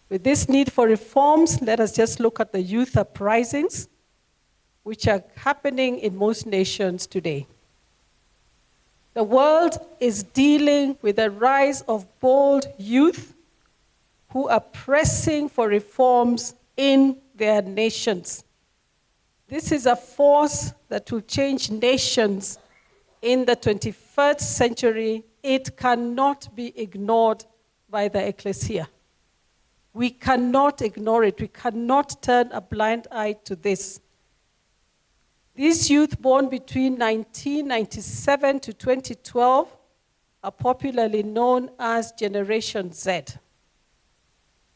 With this need for reforms, let us just look at the youth uprisings, which are happening in most nations today. The world is dealing with the rise of bold youth who are pressing for reforms in their nations. This is a force that will change nations in the 21st century. It cannot be ignored by the ecclesia. We cannot ignore it. We cannot turn a blind eye to this. These youth born between 1997 to 2012 are popularly known as Generation Z.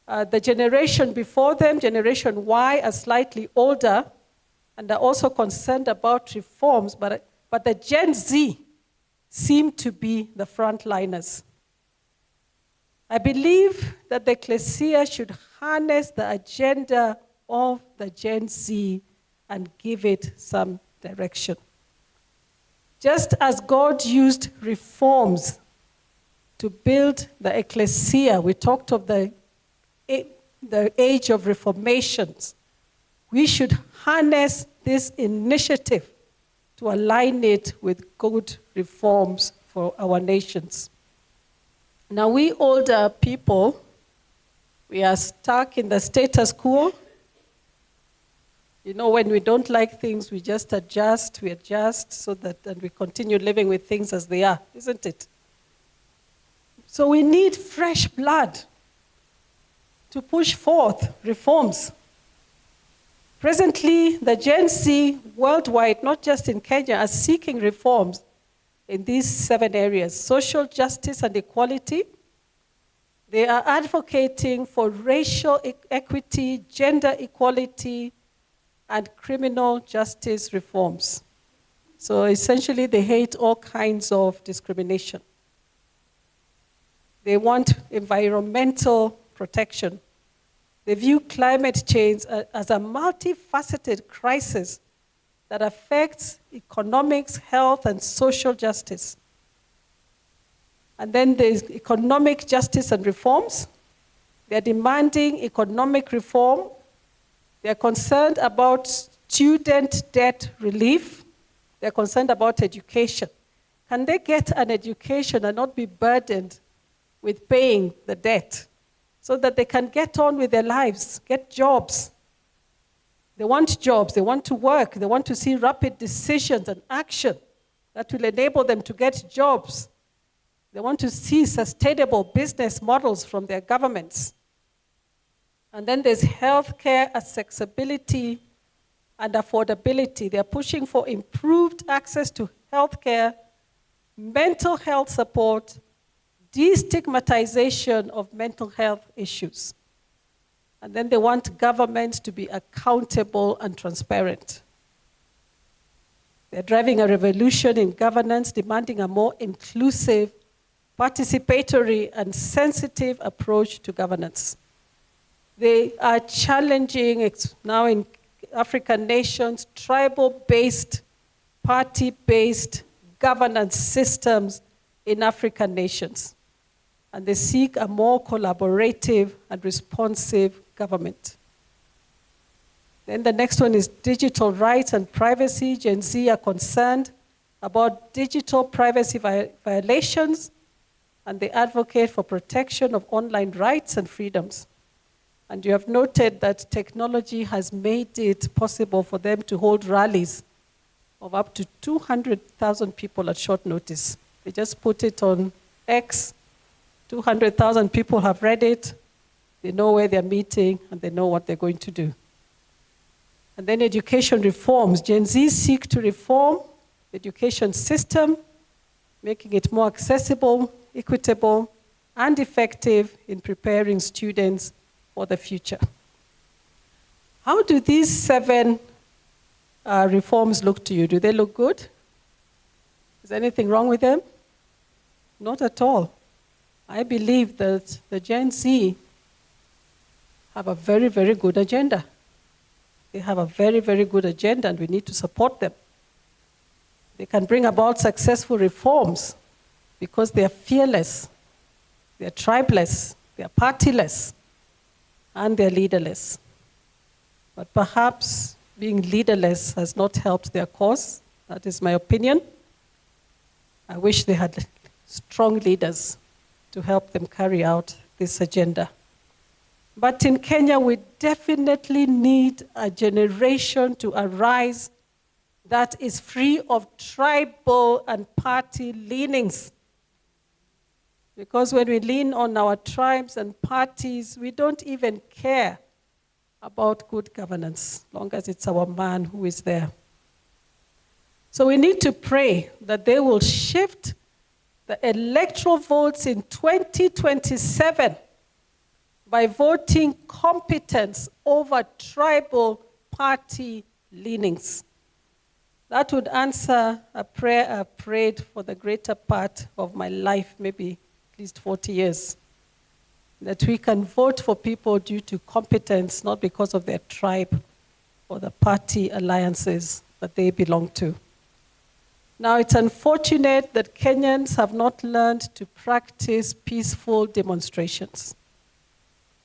The generation before them, Generation Y, are slightly older and are also concerned about reforms, but the Gen Z seem to be the frontliners. I believe that the ecclesia should harness the agenda of the Gen Z and give it some direction. Just as God used reforms to build the ecclesia, we talked of the age of reformations, we should harness this initiative to align it with good reforms for our nations. Now, we older people, we are stuck in the status quo. You know, when we don't like things, we just adjust, so that and we continue living with things as they are, isn't it? So we need fresh blood to push forth reforms. Presently, the Gen Z worldwide, not just in Kenya, are seeking reforms in these 7 areas: social justice and equality. They are advocating for racial equity, gender equality, and criminal justice reforms. So essentially, they hate all kinds of discrimination. They want environmental protection. They view climate change as a multifaceted crisis that affects economics, health, and social justice. And then there's economic justice and reforms. They're demanding economic reform. They're concerned about student debt relief. They're concerned about education. Can they get an education and not be burdened with paying the debt so that they can get on with their lives, get jobs? They want jobs, they want to work, they want to see rapid decisions and action that will enable them to get jobs. They want to see sustainable business models from their governments. And then there's healthcare accessibility and affordability. They're pushing for improved access to healthcare, mental health support, destigmatization of mental health issues. And then they want government to be accountable and transparent. They're driving a revolution in governance, demanding a more inclusive, participatory, and sensitive approach to governance. They are challenging, now in African nations, tribal-based, party-based governance systems in African nations. And they seek a more collaborative and responsive government. Then the next one is digital rights and privacy. Gen Z are concerned about digital privacy violations, and they advocate for protection of online rights and freedoms. And you have noted that technology has made it possible for them to hold rallies of up to 200,000 people at short notice. They just put it on X. 200,000 people have read it. They know where they're meeting, and they know what they're going to do. And then education reforms. Gen Z seek to reform the education system, making it more accessible, equitable, and effective in preparing students for the future. How do these 7 reforms look to you? Do they look good? Is anything wrong with them? Not at all. I believe that the Gen Z have a very, very good agenda. They have a very, very good agenda, and we need to support them. They can bring about successful reforms because they are fearless, they are tribeless, they are partyless. and they're leaderless. But perhaps being leaderless has not helped their cause. That is my opinion. I wish they had strong leaders to help them carry out this agenda. But in Kenya, we definitely need a generation to arise that is free of tribal and party leanings. Because when we lean on our tribes and parties, we don't even care about good governance, long as it's our man who is there. So we need to pray that they will shift the electoral votes in 2027 by voting competence over tribal party leanings. That would answer a prayer I've prayed for the greater part of my life, maybe at least 40 years. That we can vote for people due to competence, not because of their tribe or the party alliances that they belong to. Now, it's unfortunate that Kenyans have not learned to practice peaceful demonstrations.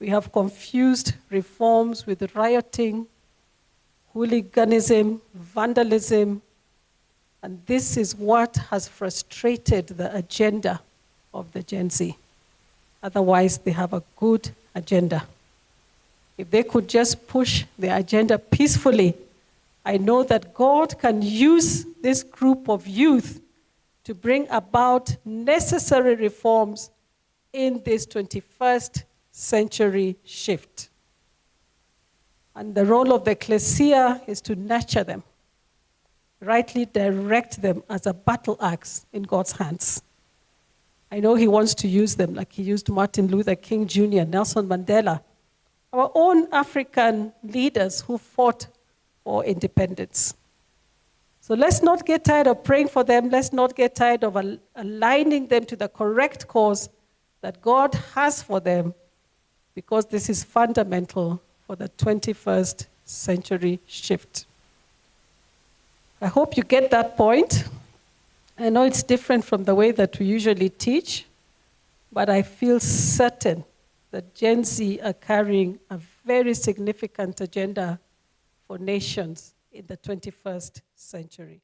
We have confused reforms with rioting, hooliganism, vandalism, and this is what has frustrated the agenda of the Gen Z. Otherwise, they have a good agenda. If they could just push their agenda peacefully, I know that God can use this group of youth to bring about necessary reforms in this 21st century shift. And the role of the ecclesia is to nurture them, rightly direct them as a battle axe in God's hands. I know he wants to use them like he used Martin Luther King Jr., Nelson Mandela, our own African leaders who fought for independence. So let's not get tired of praying for them. Let's not get tired of aligning them to the correct cause that God has for them, because this is fundamental for the 21st century shift. I hope you get that point. I know it's different from the way that we usually teach, but I feel certain that Gen Z are carrying a very significant agenda for nations in the 21st century.